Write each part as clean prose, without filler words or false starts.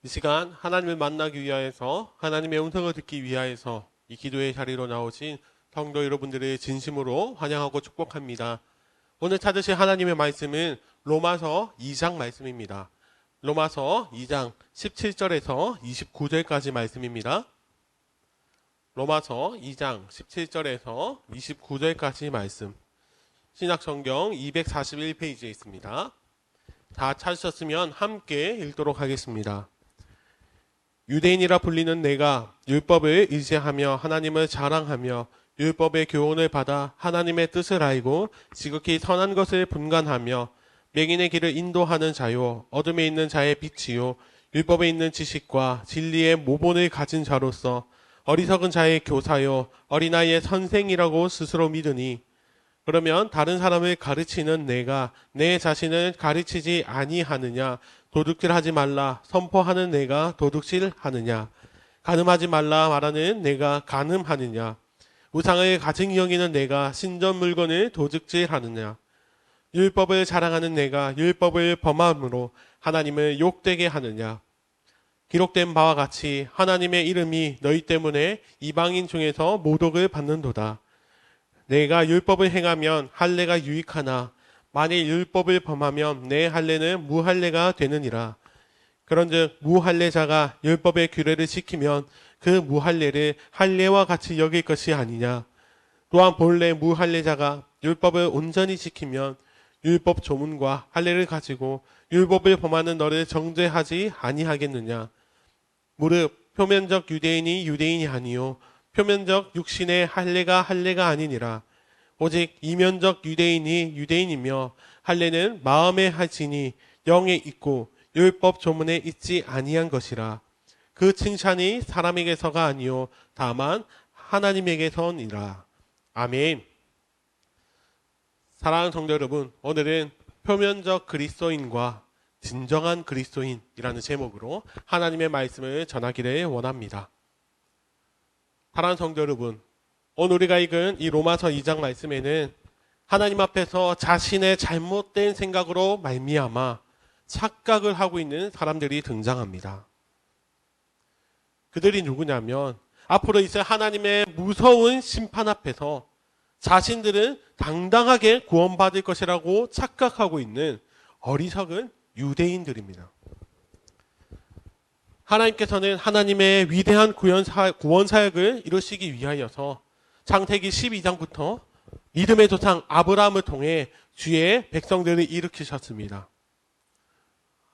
이 시간 하나님을 만나기 위하여서 하나님의 음성을 듣기 위하여서 이 기도의 자리로 나오신 성도 여러분들을 진심으로 환영하고 축복합니다. 오늘 찾으실 하나님의 말씀은 로마서 2장 말씀입니다. 로마서 2장 17절에서 29절까지 말씀입니다. 로마서 2장 17절에서 29절까지 말씀. 신약성경 241페이지에 있습니다. 다 찾으셨으면 함께 읽도록 하겠습니다. 유대인이라 불리는 내가 율법을 의지하며 하나님을 자랑하며 율법의 교훈을 받아 하나님의 뜻을 알고 지극히 선한 것을 분간하며 맹인의 길을 인도하는 자요 어둠에 있는 자의 빛이요 율법에 있는 지식과 진리의 모본을 가진 자로서 어리석은 자의 교사요 어린아이의 선생이라고 스스로 믿으니 그러면 다른 사람을 가르치는 내가 내 자신을 가르치지 아니하느냐? 도둑질하지 말라 선포하는 내가 도둑질하느냐? 간음하지 말라 말하는 내가 간음하느냐? 우상을 가증히 여기는 내가 신전 물건을 도둑질하느냐? 율법을 자랑하는 내가 율법을 범함으로 하나님을 욕되게 하느냐? 기록된 바와 같이 하나님의 이름이 너희 때문에 이방인 중에서 모독을 받는도다. 내가 율법을 행하면 할례가 유익하나 만일 율법을 범하면 내 할례는 무할례가 되느니라. 그런즉 무할례자가 율법의 규례를 지키면 그 무할례를 할례와 같이 여길 것이 아니냐. 또한 본래 무할례자가 율법을 온전히 지키면 율법 조문과 할례를 가지고 율법을 범하는 너를 정죄하지 아니하겠느냐. 무릇 표면적 유대인이 유대인이 아니요 표면적 육신의 할례가 아니니라. 오직 이면적 유대인이 유대인이며 할례는 마음에 하지니 영에 있고 율법 조문에 있지 아니한 것이라. 그 칭찬이 사람에게서가 아니요 다만 하나님에게서니라. 아멘. 사랑하는 성도 여러분, 오늘은 표면적 그리스도인과 진정한 그리스도인이라는 제목으로 하나님의 말씀을 전하기를 원합니다. 사랑하는 성도 여러분, 오늘 우리가 읽은 이 로마서 2장 말씀에는 하나님 앞에서 자신의 잘못된 생각으로 말미암아 착각을 하고 있는 사람들이 등장합니다. 그들이 누구냐면 앞으로 있을 하나님의 무서운 심판 앞에서 자신들은 당당하게 구원받을 것이라고 착각하고 있는 어리석은 유대인들입니다. 하나님께서는 하나님의 위대한 구원 사역을 이루시기 위하여서 창세기 12장부터 믿음의 조상 아브라함을 통해 주의 백성들을 일으키셨습니다.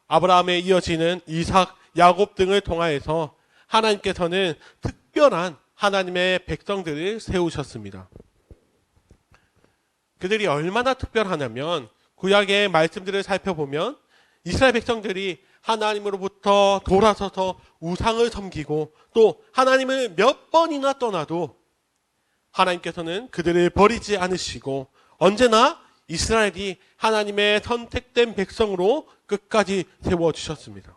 아브라함에 이어지는 이삭, 야곱 등을 통하여서 하나님께서는 특별한 하나님의 백성들을 세우셨습니다. 그들이 얼마나 특별하냐면 구약의 말씀들을 살펴보면 이스라엘 백성들이 하나님으로부터 돌아서서 우상을 섬기고 또 하나님을 몇 번이나 떠나도 하나님께서는 그들을 버리지 않으시고 언제나 이스라엘이 하나님의 선택된 백성으로 끝까지 세워주셨습니다.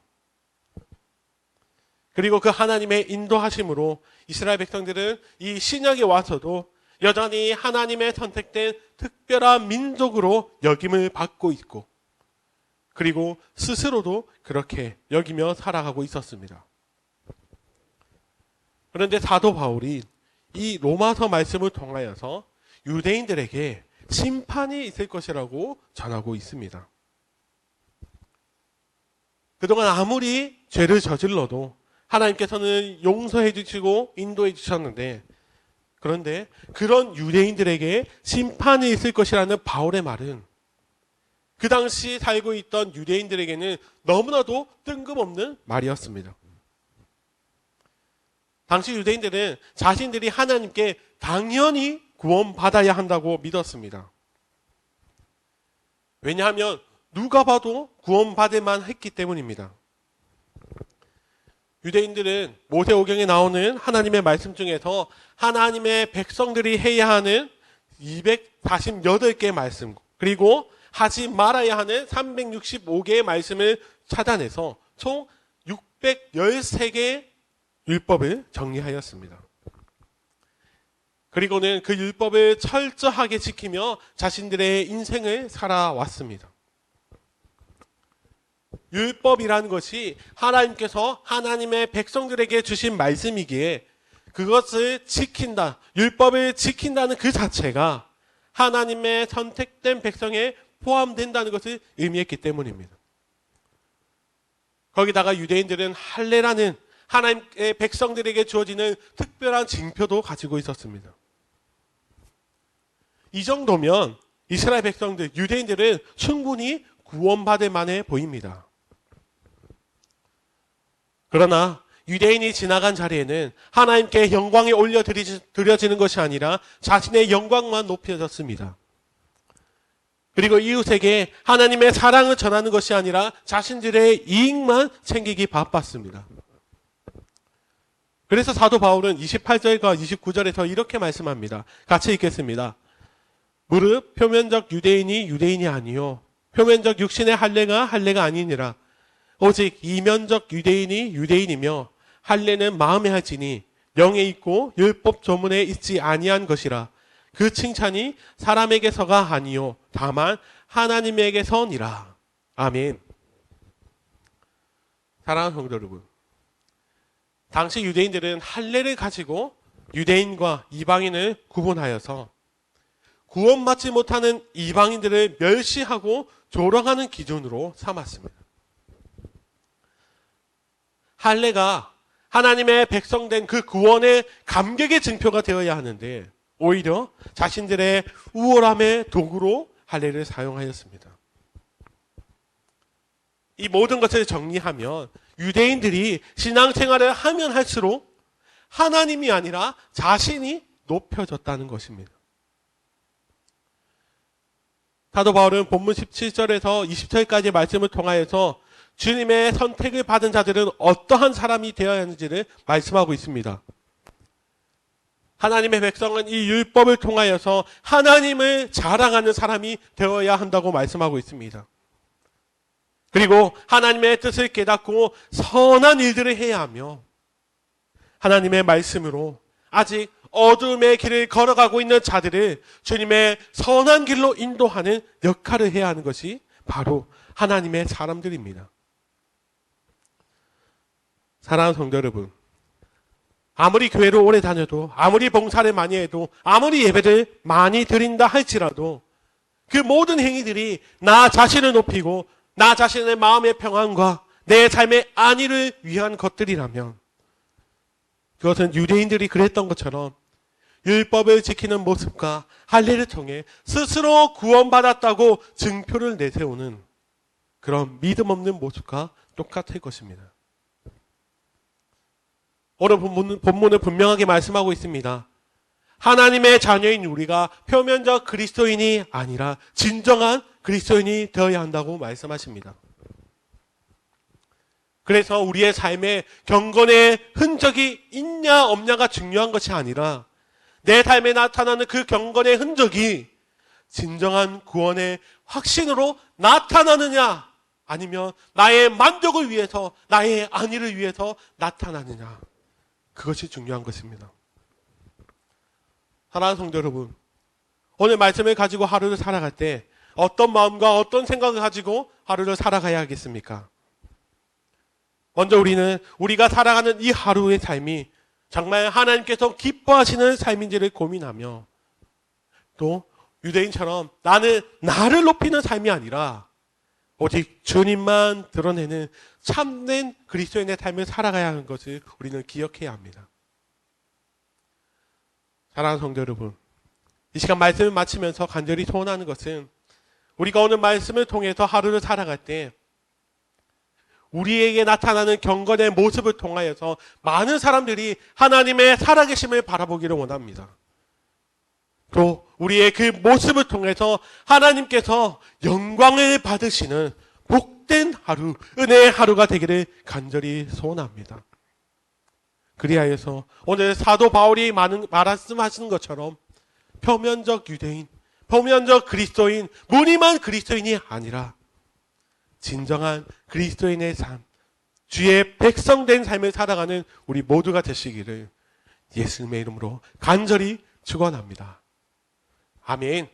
그리고 그 하나님의 인도하심으로 이스라엘 백성들은 이 신약에 와서도 여전히 하나님의 선택된 특별한 민족으로 여김을 받고 있고 그리고 스스로도 그렇게 여기며 살아가고 있었습니다. 그런데 사도 바울이 이 로마서 말씀을 통하여서 유대인들에게 심판이 있을 것이라고 전하고 있습니다. 그동안 아무리 죄를 저질러도 하나님께서는 용서해 주시고 인도해 주셨는데 그런데 그런 유대인들에게 심판이 있을 것이라는 바울의 말은 그 당시 살고 있던 유대인들에게는 너무나도 뜬금없는 말이었습니다. 당시 유대인들은 자신들이 하나님께 당연히 구원받아야 한다고 믿었습니다. 왜냐하면 누가 봐도 구원받을 만했기 때문입니다. 유대인들은 모세오경에 나오는 하나님의 말씀 중에서 하나님의 백성들이 해야 하는 248개의 말씀 그리고 하지 말아야 하는 365개의 말씀을 찾아내서 총 613개의 율법을 정리하였습니다. 그리고는 그 율법을 철저하게 지키며 자신들의 인생을 살아왔습니다. 율법이라는 것이 하나님께서 하나님의 백성들에게 주신 말씀이기에 그것을 지킨다, 율법을 지킨다는 그 자체가 하나님의 선택된 백성에 포함된다는 것을 의미했기 때문입니다. 거기다가 유대인들은 할례라는 하나님의 백성들에게 주어지는 특별한 징표도 가지고 있었습니다. 이 정도면 이스라엘 백성들, 유대인들은 충분히 구원받을 만해 보입니다. 그러나 유대인이 지나간 자리에는 하나님께 영광이 올려드려지는 것이 아니라 자신의 영광만 높여졌습니다. 그리고 이웃에게 하나님의 사랑을 전하는 것이 아니라 자신들의 이익만 챙기기 바빴습니다. 그래서 사도 바울은 28절과 29절에서 이렇게 말씀합니다. 같이 읽겠습니다. 무릇 표면적 유대인이 유대인이 아니요 표면적 육신의 할례가 할례가 아니니라. 오직 이면적 유대인이 유대인이며 할례는 마음에 할지니 영에 있고 율법 조문에 있지 아니한 것이라. 그 칭찬이 사람에게서가 아니요 다만 하나님에게서니라. 아멘. 사랑하는 성도 여러분, 당시 유대인들은 할례를 가지고 유대인과 이방인을 구분하여서 구원받지 못하는 이방인들을 멸시하고 조롱하는 기준으로 삼았습니다. 할례가 하나님의 백성된 그 구원의 감격의 증표가 되어야 하는데 오히려 자신들의 우월함의 도구로 할례를 사용하였습니다. 이 모든 것을 정리하면 유대인들이 신앙생활을 하면 할수록 하나님이 아니라 자신이 높여졌다는 것입니다. 사도 바울은 본문 17절에서 20절까지의 말씀을 통하여서 주님의 선택을 받은 자들은 어떠한 사람이 되어야 하는지를 말씀하고 있습니다. 하나님의 백성은 이 율법을 통하여서 하나님을 자랑하는 사람이 되어야 한다고 말씀하고 있습니다. 그리고 하나님의 뜻을 깨닫고 선한 일들을 해야 하며 하나님의 말씀으로 아직 어둠의 길을 걸어가고 있는 자들을 주님의 선한 길로 인도하는 역할을 해야 하는 것이 바로 하나님의 사람들입니다. 사랑하는 성도 여러분, 아무리 교회를 오래 다녀도 아무리 봉사를 많이 해도 아무리 예배를 많이 드린다 할지라도 그 모든 행위들이 나 자신을 높이고 나 자신의 마음의 평안과 내 삶의 안위를 위한 것들이라면 그것은 유대인들이 그랬던 것처럼 율법을 지키는 모습과 할례를 통해 스스로 구원받았다고 증표를 내세우는 그런 믿음 없는 모습과 똑같을 것입니다. 오늘 본문은 분명하게 말씀하고 있습니다. 하나님의 자녀인 우리가 표면적 그리스도인이 아니라 진정한 그리스도인이 되어야 한다고 말씀하십니다. 그래서 우리의 삶에 경건의 흔적이 있냐 없냐가 중요한 것이 아니라 내 삶에 나타나는 그 경건의 흔적이 진정한 구원의 확신으로 나타나느냐 아니면 나의 만족을 위해서 나의 안위를 위해서 나타나느냐, 그것이 중요한 것입니다. 사랑하는 성도 여러분, 오늘 말씀을 가지고 하루를 살아갈 때 어떤 마음과 어떤 생각을 가지고 하루를 살아가야 하겠습니까? 먼저 우리가 살아가는 이 하루의 삶이 정말 하나님께서 기뻐하시는 삶인지를 고민하며 또 유대인처럼 나는 나를 높이는 삶이 아니라 오직 주님만 드러내는 참된 그리스도인의 삶을 살아가야 하는 것을 우리는 기억해야 합니다. 사랑하는 성도 여러분, 이 시간 말씀을 마치면서 간절히 소원하는 것은 우리가 오늘 말씀을 통해서 하루를 살아갈 때 우리에게 나타나는 경건의 모습을 통하여서 많은 사람들이 하나님의 살아계심을 바라보기를 원합니다. 또 우리의 그 모습을 통해서 하나님께서 영광을 받으시는 복된 하루, 은혜의 하루가 되기를 간절히 소원합니다. 그리하여서 오늘 사도 바울이 말씀하시는 것처럼 표면적 유대인, 표면적 그리스도인, 무늬만 그리스도인이 아니라 진정한 그리스도인의 삶, 주의 백성된 삶을 살아가는 우리 모두가 되시기를 예수님의 이름으로 간절히 축원합니다. 아멘.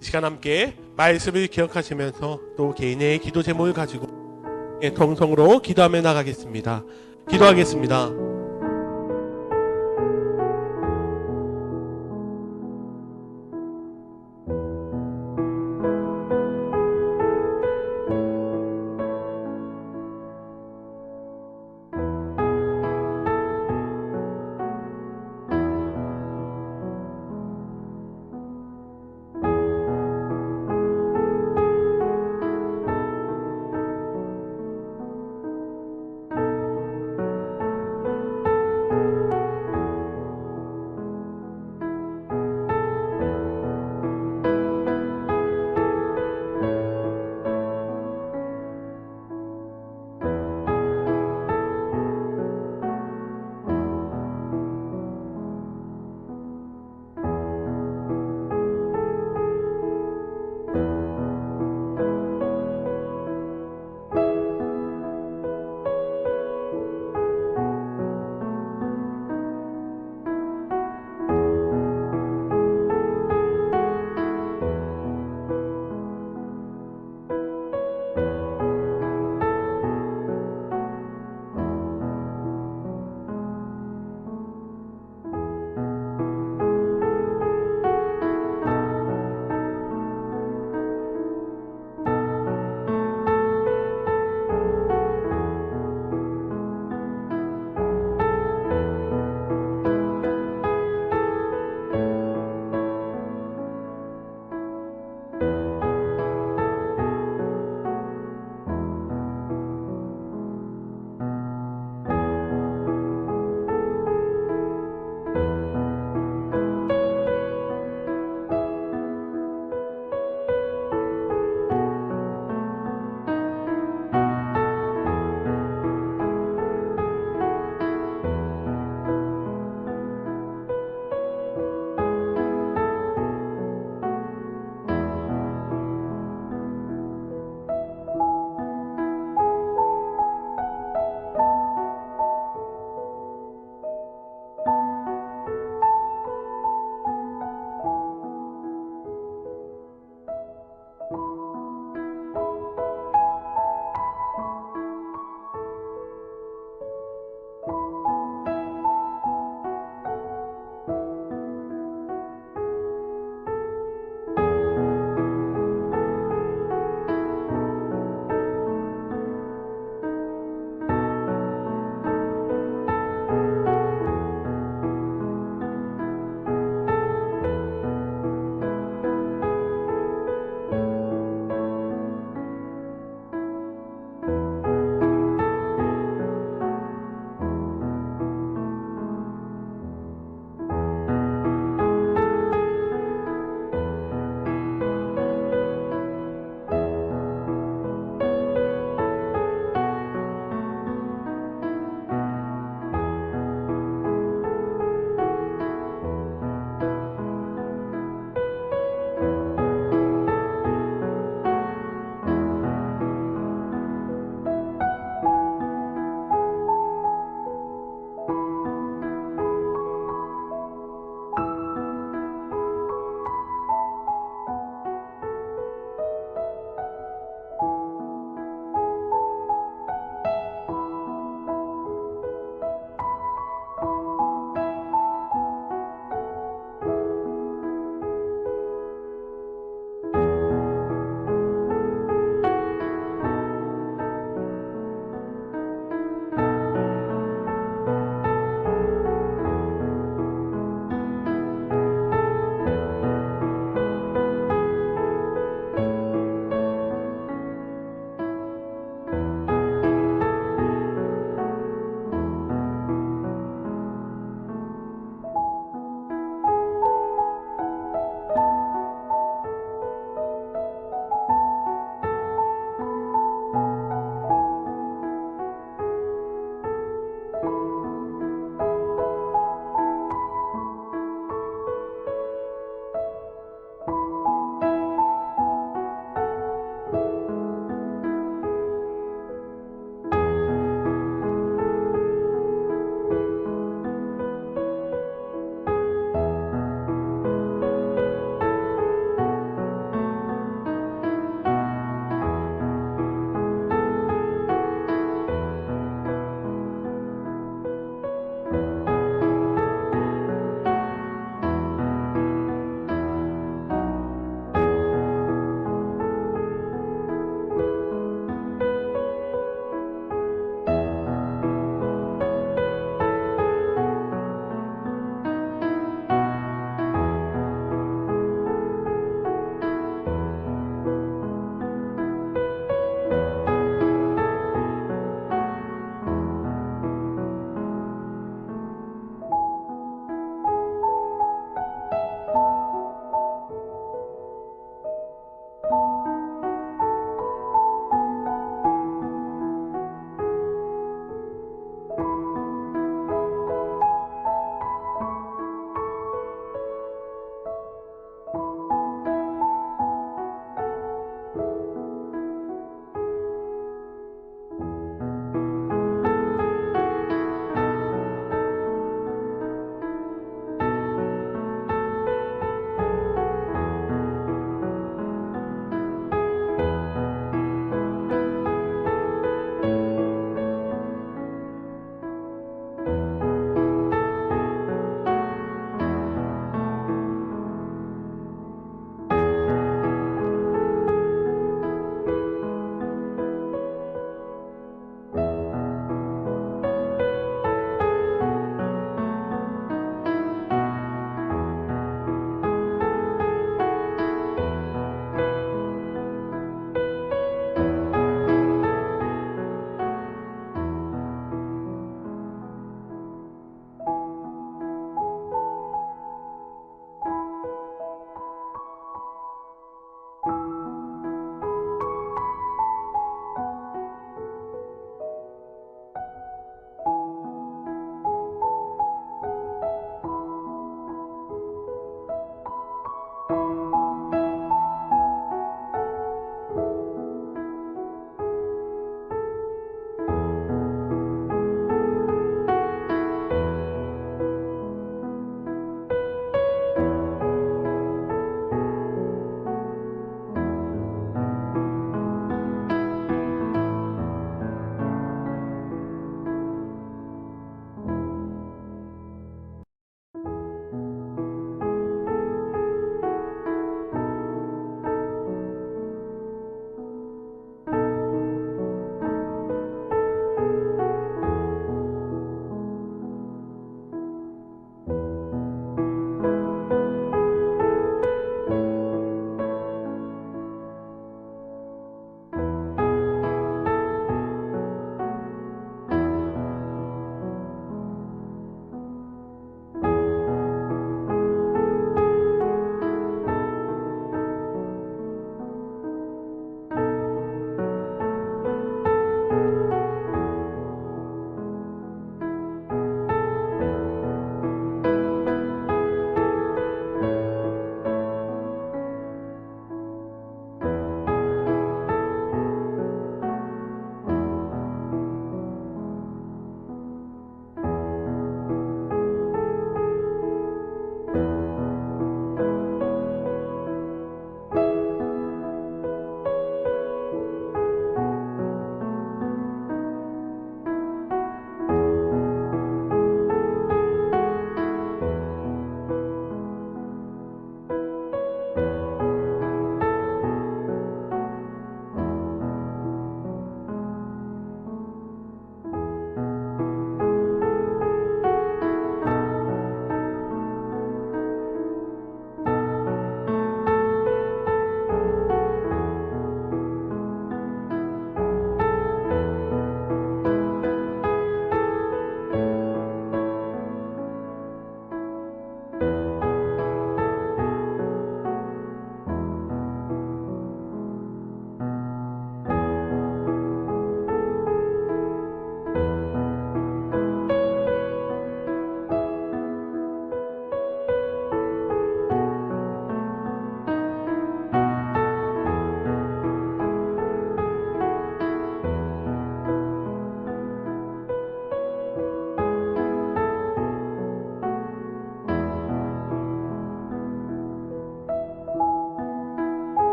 이 시간 함께 말씀을 기억하시면서 또 개인의 기도 제목을 가지고 예, 통성으로 기도하며 나가겠습니다. 기도하겠습니다.